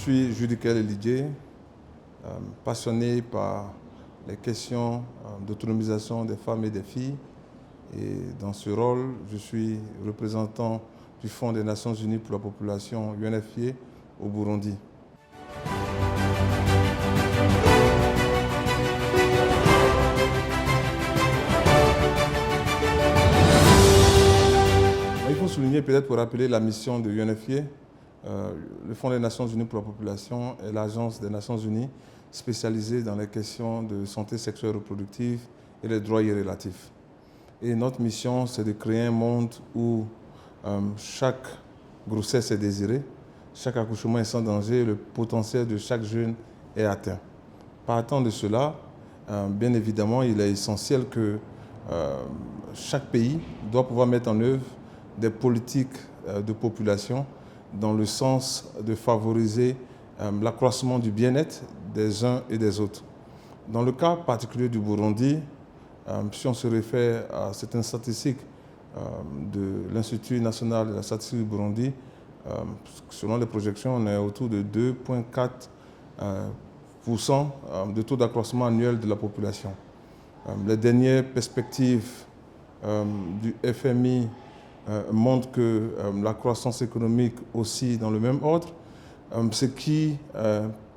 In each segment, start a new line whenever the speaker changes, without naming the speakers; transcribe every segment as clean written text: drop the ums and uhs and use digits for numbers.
suis Judicaël Elidjé, passionné par les questions d'autonomisation des femmes et des filles. Et dans ce rôle, je suis représentant du Fonds des Nations Unies pour la population UNFPA au Burundi. Il faut souligner, peut-être pour rappeler la mission de UNFPA, le Fonds des Nations Unies pour la population est l'agence des Nations Unies spécialisée dans les questions de santé sexuelle et reproductive et les droits y relatifs. Et notre mission, c'est de créer un monde où chaque grossesse est désirée, chaque accouchement est sans danger et le potentiel de chaque jeune est atteint. Partant de cela, bien évidemment, il est essentiel que chaque pays doit pouvoir mettre en œuvre des politiques de population dans le sens de favoriser l'accroissement du bien-être des uns et des autres. Dans le cas particulier du Burundi, si on se réfère à certaines statistiques de l'Institut national de la statistique du Burundi, selon les projections, on est autour de 2,4% de taux d'accroissement annuel de la population. Les dernières perspectives du FMI montrent que la croissance économique aussi dans le même ordre, ce qui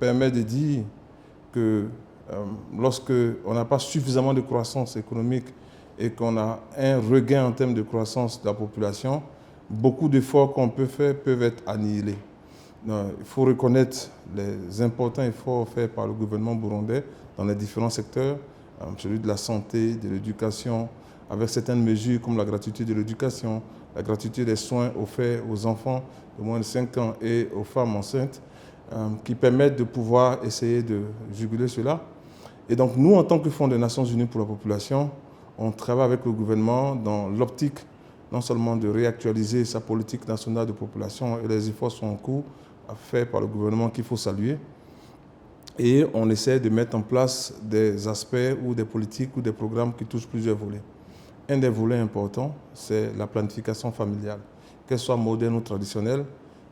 permet de dire que lorsqu'on n'a pas suffisamment de croissance économique et qu'on a un regain en termes de croissance de la population, beaucoup d'efforts qu'on peut faire peuvent être annihilés. Il faut reconnaître les importants efforts faits par le gouvernement burundais dans les différents secteurs, celui de la santé, de l'éducation, avec certaines mesures comme la gratuité de l'éducation, la gratuité des soins offerts aux enfants de moins de 5 ans et aux femmes enceintes, qui permettent de pouvoir essayer de juguler cela. Et donc nous, en tant que Fonds des Nations Unies pour la population, on travaille avec le gouvernement dans l'optique non seulement de réactualiser sa politique nationale de population, et les efforts sont en cours faits par le gouvernement qu'il faut saluer, et on essaie de mettre en place des aspects ou des politiques ou des programmes qui touchent plusieurs volets. Un des volets importants, c'est la planification familiale. Qu'elle soit moderne ou traditionnelle,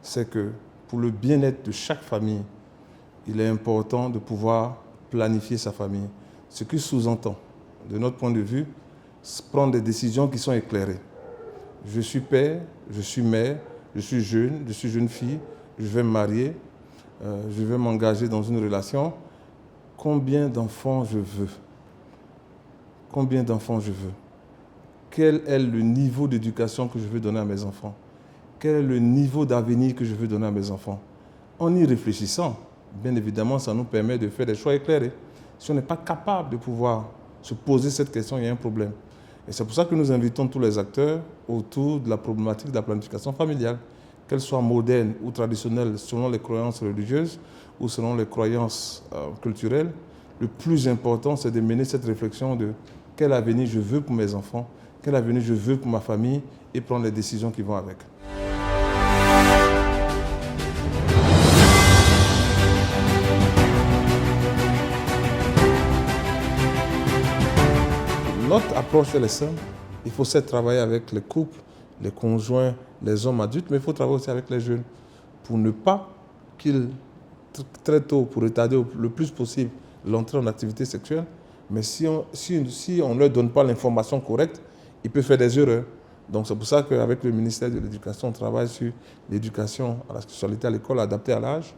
c'est que pour le bien-être de chaque famille, il est important de pouvoir planifier sa famille. Ce qui sous-entend, de notre point de vue, prendre des décisions qui sont éclairées. Je suis père, je suis mère, je suis jeune fille, je vais me marier, je vais m'engager dans une relation. Combien d'enfants je veux? Combien d'enfants je veux? Quel est le niveau d'éducation que je veux donner à mes enfants? Quel est le niveau d'avenir que je veux donner à mes enfants? En y réfléchissant, bien évidemment, ça nous permet de faire des choix éclairés. Si on n'est pas capable de pouvoir se poser cette question, il y a un problème. Et c'est pour ça que nous invitons tous les acteurs autour de la problématique de la planification familiale, qu'elle soit moderne ou traditionnelle selon les croyances religieuses ou selon les croyances culturelles. Le plus important, c'est de mener cette réflexion de quel avenir je veux pour mes enfants, quel avenir je veux pour ma famille et prendre les décisions qui vont avec. Notre approche, elle est simple. Il faut certes travailler avec les couples, les conjoints, les hommes adultes, mais il faut travailler aussi avec les jeunes pour ne pas qu'ils, très tôt, pour retarder le plus possible l'entrée en activité sexuelle. Mais si on ne leur donne pas l'information correcte, ils peuvent faire des erreurs. Donc c'est pour ça qu'avec le ministère de l'Éducation, on travaille sur l'éducation à la sexualité à l'école adaptée à l'âge.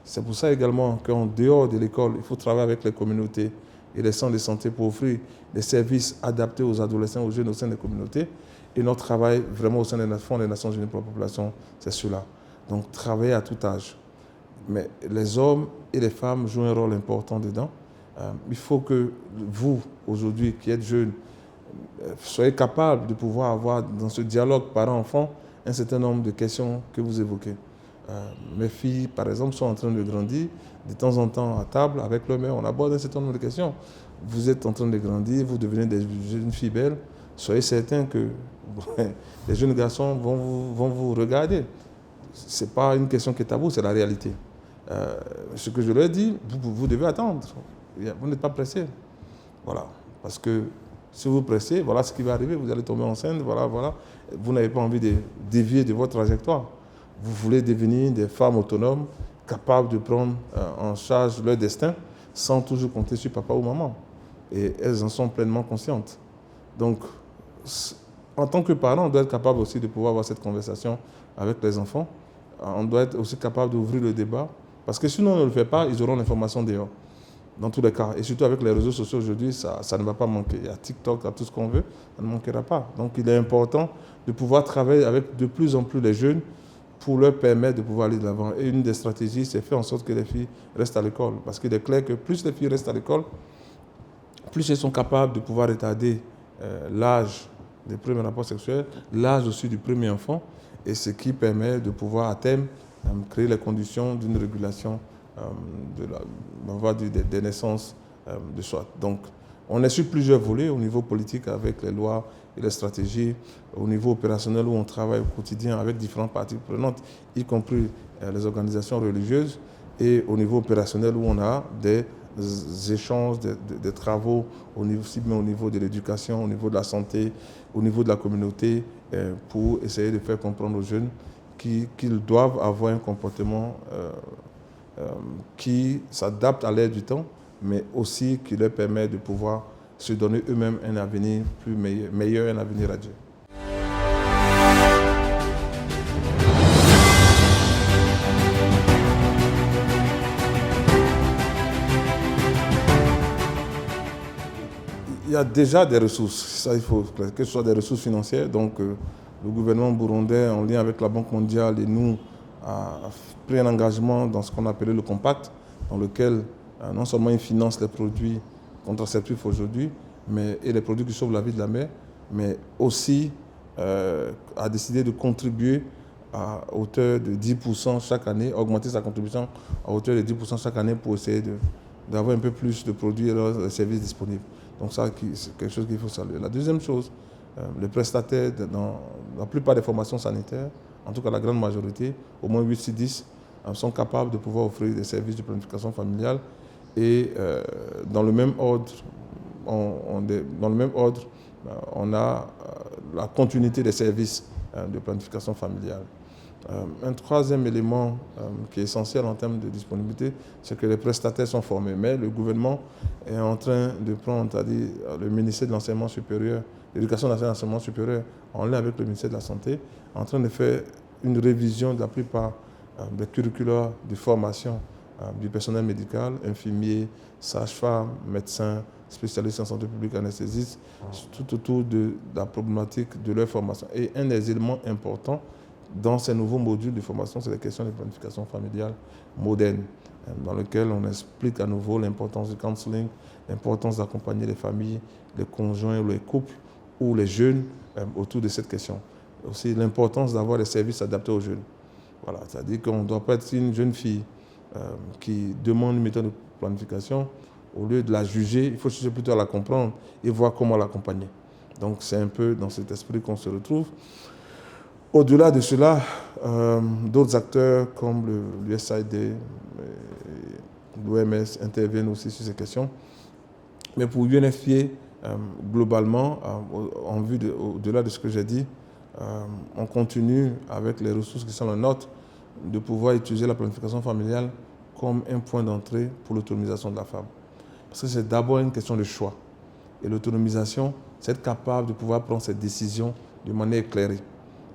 C'est pour ça également qu'en dehors de l'école, il faut travailler avec les communautés et les centres de santé pour offrir des services adaptés aux adolescents, aux jeunes au sein des communautés. Et notre travail vraiment au sein des Fonds des Nations Unies pour la population, c'est cela. Donc travailler à tout âge. Mais les hommes et les femmes jouent un rôle important dedans. Il faut que vous, aujourd'hui, qui êtes jeunes, soyez capables de pouvoir avoir dans ce dialogue parent-enfant un certain nombre de questions que vous évoquez. Mes filles, par exemple, sont en train de grandir. De temps en temps, à table, avec leur mère, on aborde un certain nombre de questions. Vous êtes en train de grandir, vous devenez des jeunes filles belles. Soyez certains que les jeunes garçons vont vous regarder. Ce n'est pas une question qui est tabou, c'est la réalité. Ce que je leur dis, vous devez attendre. Vous n'êtes pas pressés. Voilà. Parce que si vous pressez, voilà ce qui va arriver. Vous allez tomber enceinte, voilà. Vous n'avez pas envie de dévier de votre trajectoire. Vous voulez devenir des femmes autonomes, capables de prendre en charge leur destin sans toujours compter sur papa ou maman. Et elles en sont pleinement conscientes. Donc, en tant que parent, on doit être capable aussi de pouvoir avoir cette conversation avec les enfants. On doit être aussi capable d'ouvrir le débat. Parce que sinon on ne le fait pas, ils auront l'information dehors. Dans tous les cas. Et surtout avec les réseaux sociaux aujourd'hui, ça ne va pas manquer. Il y a TikTok, il y a tout ce qu'on veut, ça ne manquera pas. Donc il est important de pouvoir travailler avec de plus en plus les jeunes pour leur permettre de pouvoir aller de l'avant. Et une des stratégies, c'est faire en sorte que les filles restent à l'école. Parce qu'il est clair que plus les filles restent à l'école, plus elles sont capables de pouvoir retarder l'âge des premiers rapports sexuels, l'âge aussi du premier enfant, et ce qui permet de pouvoir à terme créer les conditions d'une régulation des naissances de soi. Donc, on est sur plusieurs volets au niveau politique avec les lois et les stratégies, au niveau opérationnel où on travaille au quotidien avec différentes parties prenantes, y compris les organisations religieuses, et au niveau opérationnel où on a des échanges, des travaux, aussi bien au niveau de l'éducation, au niveau de la santé, au niveau de la communauté, pour essayer de faire comprendre aux jeunes qu'ils doivent avoir un comportement qui s'adapte à l'ère du temps, mais aussi qui leur permet de pouvoir se donner eux-mêmes un avenir plus meilleur, un avenir radieux. Il y a déjà des ressources, ça il faut que ce soit des ressources financières. Donc le gouvernement burundais, en lien avec la Banque mondiale et nous, a pris un engagement dans ce qu'on appelait le compact, dans lequel non seulement il finance les produits contraceptifs aujourd'hui, et les produits qui sauvent la vie de la mère, mais aussi a décidé de contribuer à hauteur de 10% chaque année, augmenter sa contribution à hauteur de 10% chaque année pour essayer d'avoir un peu plus de produits et de services disponibles. Donc ça, c'est quelque chose qu'il faut saluer. La deuxième chose, les prestataires dans la plupart des formations sanitaires, en tout cas la grande majorité, au moins 8 sur 10, sont capables de pouvoir offrir des services de planification familiale. Et dans le même ordre, on a la continuité des services de planification familiale. Un troisième élément qui est essentiel en termes de disponibilité, c'est que les prestataires sont formés. Mais le gouvernement est en train de prendre, c'est-à-dire le ministère de l'Enseignement supérieur, l'Éducation nationale et l'Enseignement supérieur, en lien avec le ministère de la Santé, en train de faire une révision de la plupart des curricula de formation du personnel médical, infirmiers, sages-femmes, médecins, spécialistes en santé publique, anesthésistes, tout autour de la problématique de leur formation. Et un des éléments importants dans ces nouveaux modules de formation, c'est la question de planification familiale moderne, dans lequel on explique à nouveau l'importance du counseling, l'importance d'accompagner les familles, les conjoints ou les couples ou les jeunes autour de cette question. Aussi l'importance d'avoir des services adaptés aux jeunes. Voilà, c'est-à-dire qu'on ne doit pas être une jeune fille qui demande une méthode de planification, au lieu de la juger, il faut chercher plutôt à la comprendre et voir comment l'accompagner. Donc c'est un peu dans cet esprit qu'on se retrouve. Au-delà de cela, d'autres acteurs comme l'USAID, l'OMS interviennent aussi sur ces questions. Mais pour UNFPA, globalement, au-delà de ce que j'ai dit, on continue avec les ressources qui sont les nôtres de pouvoir utiliser la planification familiale comme un point d'entrée pour l'autonomisation de la femme. Parce que c'est d'abord une question de choix. Et l'autonomisation, c'est être capable de pouvoir prendre cette décision de manière éclairée.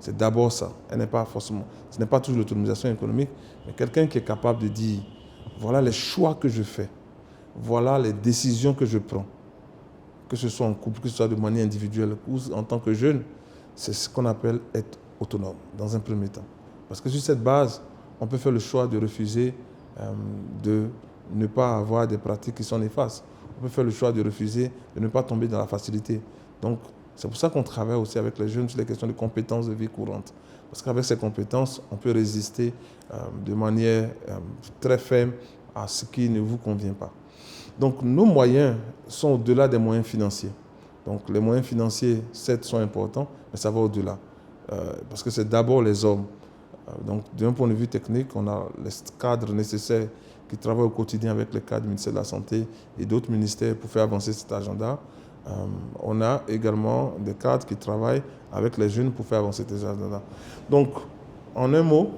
C'est d'abord ça. Ce n'est pas toujours l'autonomisation économique, mais quelqu'un qui est capable de dire, voilà les choix que je fais, voilà les décisions que je prends, que ce soit en couple, que ce soit de manière individuelle ou en tant que jeune, c'est ce qu'on appelle être autonome dans un premier temps. Parce que sur cette base, on peut faire le choix de refuser de ne pas avoir des pratiques qui sont néfastes. On peut faire le choix de refuser de ne pas tomber dans la facilité. Donc, c'est pour ça qu'on travaille aussi avec les jeunes sur les questions de compétences de vie courante. Parce qu'avec ces compétences, on peut résister de manière très ferme à ce qui ne vous convient pas. Donc nos moyens sont au-delà des moyens financiers. Donc les moyens financiers, certes, sont importants, mais ça va au-delà. Parce que c'est d'abord les hommes. Donc d'un point de vue technique, on a les cadres nécessaires qui travaillent au quotidien avec les cadres du ministère de la Santé et d'autres ministères pour faire avancer cet agenda. On a également des cadres qui travaillent avec les jeunes pour faire avancer ces agendas. Donc, en un mot,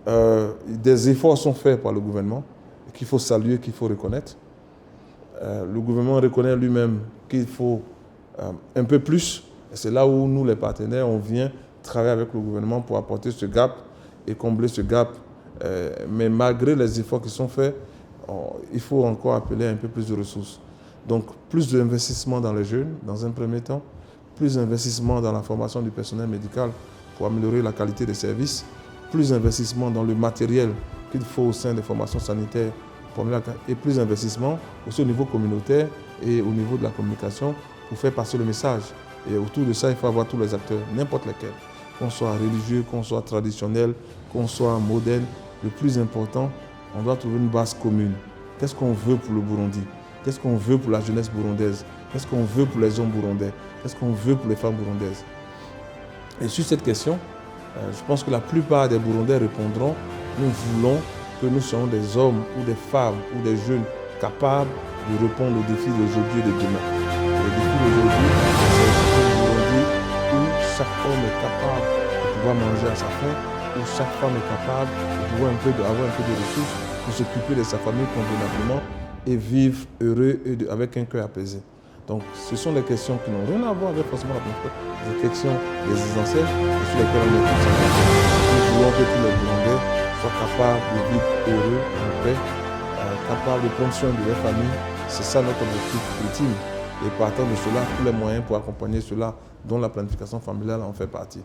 Des efforts sont faits par le gouvernement, qu'il faut saluer, qu'il faut reconnaître. Le gouvernement reconnaît lui-même qu'il faut un peu plus. Et c'est là où nous, les partenaires, on vient travailler avec le gouvernement pour apporter ce gap et combler ce gap. Mais malgré les efforts qui sont faits, il faut encore appeler un peu plus de ressources. Donc, plus d'investissement dans les jeunes, dans un premier temps, plus d'investissement dans la formation du personnel médical pour améliorer la qualité des services, plus d'investissement dans le matériel qu'il faut au sein des formations sanitaires, et plus d'investissement aussi au niveau communautaire et au niveau de la communication pour faire passer le message. Et autour de ça, il faut avoir tous les acteurs, n'importe lesquels, qu'on soit religieux, qu'on soit traditionnel, qu'on soit moderne. Le plus important, on doit trouver une base commune. Qu'est-ce qu'on veut pour le Burundi? Qu'est-ce qu'on veut pour la jeunesse burundaise? Qu'est-ce qu'on veut pour les hommes burundais? Qu'est-ce qu'on veut pour les femmes burundaises? Et sur cette question, je pense que la plupart des Burundais répondront: nous voulons que nous soyons des hommes ou des femmes ou des jeunes capables de répondre aux défis d'aujourd'hui et de demain. Le défi d'aujourd'hui, c'est un Burundi où chaque homme est capable de pouvoir manger à sa faim, où chaque femme est capable de pouvoir avoir un peu de ressources pour s'occuper de sa famille convenablement et vivre heureux et avec un cœur apaisé. Donc, ce sont des questions qui n'ont rien à voir avec forcément la politique, des questions existentielles sur lesquelles on est tous d'accord. Nous voulons que tous les Burundais soient capables de vivre heureux, en paix, capables de prendre soin de leur famille. C'est ça notre objectif ultime. Et partant de cela, tous les moyens pour accompagner cela, dont la planification familiale en fait partie.